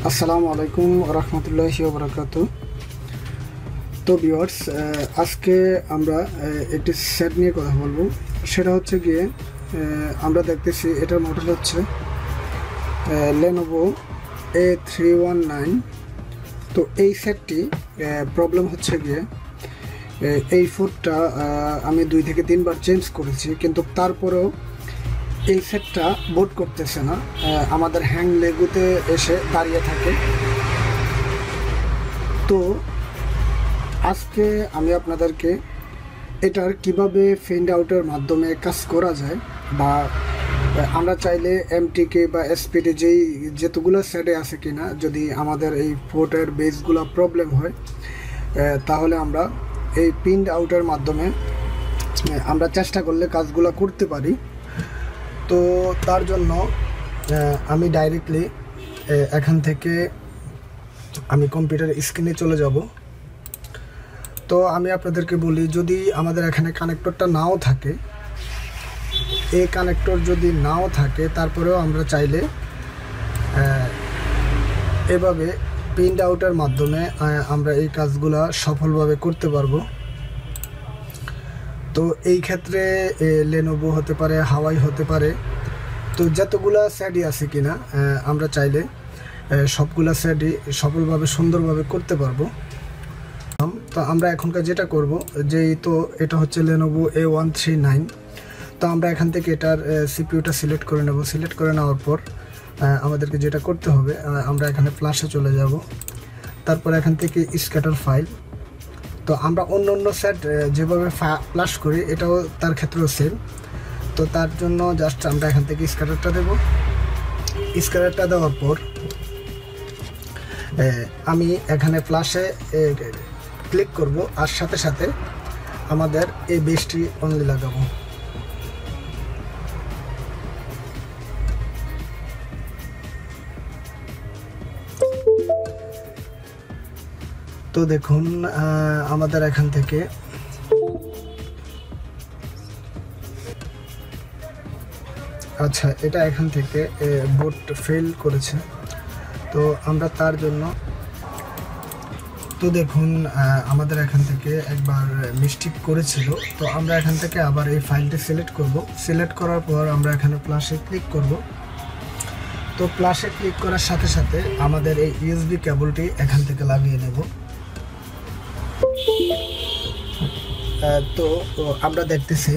আসসালামু আলাইকুম রহমতুল্লাহি ওয়া বারাকাতুহু। তো ভিউয়ার্স, আজকে আমরা একটি সেট নিয়ে কথা বলবো। সেটা হচ্ছে গিয়ে আমরা দেখতেছি এটার মডেল হচ্ছে Lenovo A319। তো এই সেটটি প্রবলেম হচ্ছে গিয়ে এই ফুটটা আমি 2 থেকে 3 বার চেঞ্জ করেছি, কিন্তু তারপরেও এই সেটটা বুট করতেছে না, আমাদের হ্যাং লেগুতে এসে দাঁড়িয়ে থাকে। তো আজকে আমি আপনাদেরকে এটার কিভাবে ফেন্ড আউটের মাধ্যমে কাজ করা যায়, বা আমরা চাইলে এমটিকে বা এসপিডি যেতগুলো সেটে আছে কিনা, যদি আমাদের এই ফোর্টের বেসগুলো প্রবলেম হয় তাহলে আমরা এই পিন্ড আউটের মাধ্যমে আমরা চেষ্টা করলে কাজগুলো করতে পারি। তো তার জন্য আমি ডাইরেক্টলি এখান থেকে আমি কম্পিউটার স্ক্রিনে চলে যাব। তো আমি আপনাদেরকে বলি, যদি আমাদের এখানে কানেক্টরটা নাও থাকে, এই কানেক্টর যদি নাও থাকে, তারপরেও আমরা চাইলে এভাবে প্রিন্ট আউটের মাধ্যমে আমরা এই কাজগুলো সফলভাবে করতে পারবো। তো এই ক্ষেত্রে লেনোভো হতে পারে, হাওয়াই হতে পারে, তো যতগুলা সেটই আছে কিনা আমরা চাইলে সবগুলা সেটই সফলভাবে সুন্দরভাবে করতে পারবো। তো আমরা এখনকার যেটা করব, যেই তো এটা হচ্ছে Lenovo A139। তো আমরা এখান থেকে এটার সিপিইউটা সিলেক্ট করে নেব। সিলেক্ট করে নেওয়ার পর আমাদেরকে যেটা করতে হবে, আমরা এখানে ফ্ল্যাশে চলে যাব। তারপর এখান থেকে স্ক্যাটার ফাইল। তো আমরা অন্য সেট যেভাবে ফ্ল্যাশ করি, এটাও তার ক্ষেত্রেও সেম। তো তার জন্য জাস্ট আমরা এখান থেকে স্ক্যাটারটা দেব। স্ক্যাটারটা দেওয়ার পর আমি এখানে ফ্ল্যাশে ক্লিক করব, আর সাথে সাথে আমাদের এই বেসটি অনলি লাগাবো। তো দেখুন আমাদের এখান থেকে আচ্ছা, এটা এখান থেকে বোট ফেল করেছে। তো আমরা তার জন্য, তো দেখুন আমাদের এখান থেকে একবার মিস্টেক করেছিল। তো আমরা এখান থেকে আবার এই ফাইলটি সিলেক্ট করব। সিলেক্ট করার পর আমরা এখানে প্লাসে ক্লিক করব। তো প্লাসে ক্লিক করার সাথে সাথে আমাদের এই ইউএসবি কেবলটি এখান থেকে লাগিয়ে নেব। তো আমরা দেখতেছি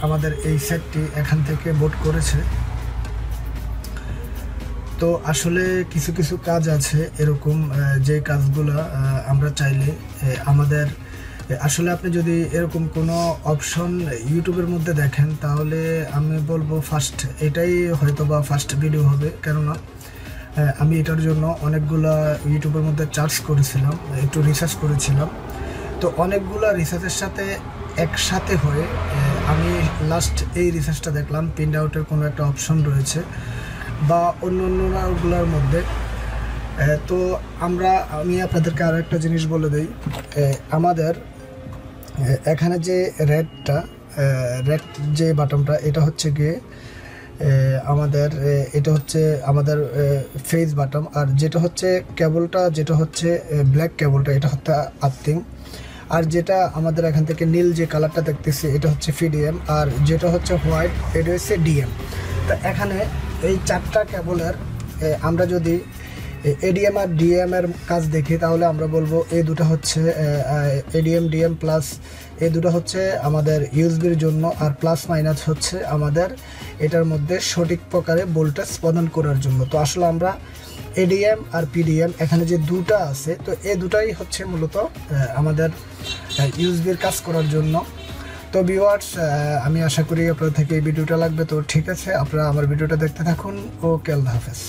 আমাদের এই সেটটি এখান থেকে বোট করেছে। তো আসলে কিছু কিছু কাজ আছে এরকম, যে কাজগুলো আমরা চাইলে আমাদের আসলে, আপনি যদি এরকম কোনো অপশন ইউটিউবের মধ্যে দেখেন, তাহলে আমি বলবো ফার্স্ট এটাই হয়তো বা ফার্স্ট ভিডিও হবে। কেননা আমি এটার জন্য অনেকগুলা ইউটিউবের মধ্যে সার্চ করেছিলাম, একটু রিসার্চ করেছিলাম। তো অনেকগুলা রিসার্চের সাথে একসাথে হয়ে আমি লাস্ট এই রিসার্চটা দেখলাম, প্রিন্ট আউটের কোনো একটা অপশন রয়েছে বা অন্যগুলোর মধ্যে। তো আমি আপনাদেরকে আরও একটা জিনিস বলে দিই, আমাদের এখানে যে রেড যে বাটনটা, এটা হচ্ছে গিয়ে আমাদের এটা হচ্ছে আমাদের ফেস বাটন। আর যেটা হচ্ছে কেবলটা, যেটা হচ্ছে ব্ল্যাক কেবলটা, এটা হচ্ছে আর্থিং। আর যেটা আমাদের এখান থেকে নীল যে কালারটা দেখতেছি, এটা হচ্ছে ফিডিএম। আর যেটা হচ্ছে হোয়াইট, এটা হচ্ছে ডিএম। তো এখানে এই 4টা কেবলের আমরা যদি এডিএম আর ডিএম এর কাজ দেখি, তাহলে আমরা বলবো এই দুটো হচ্ছে এডিএম ডিএম প্লাস, এই দুটো হচ্ছে আমাদের ইউএসবির জন্য, আর প্লাস মাইনাস হচ্ছে আমাদের এটার মধ্যে সঠিক প্রকারে ভোল্টেজ প্রদান করার জন্য। তো আসলে আমরা এডিএম আর পিডিএম এখানে যে দুটো আছে, তো এই দুটাই হচ্ছে মূলত আমাদের ইউএসবির কাজ করার জন্য। তো ভিউয়ার্স, আমি আশা করি আপনাদের থেকে এই ভিডিওটা লাগবে। তো ঠিক আছে, আপনারা আমার ভিডিওটা দেখতে থাকুন। ওকে, আল্লাহ হাফেজ।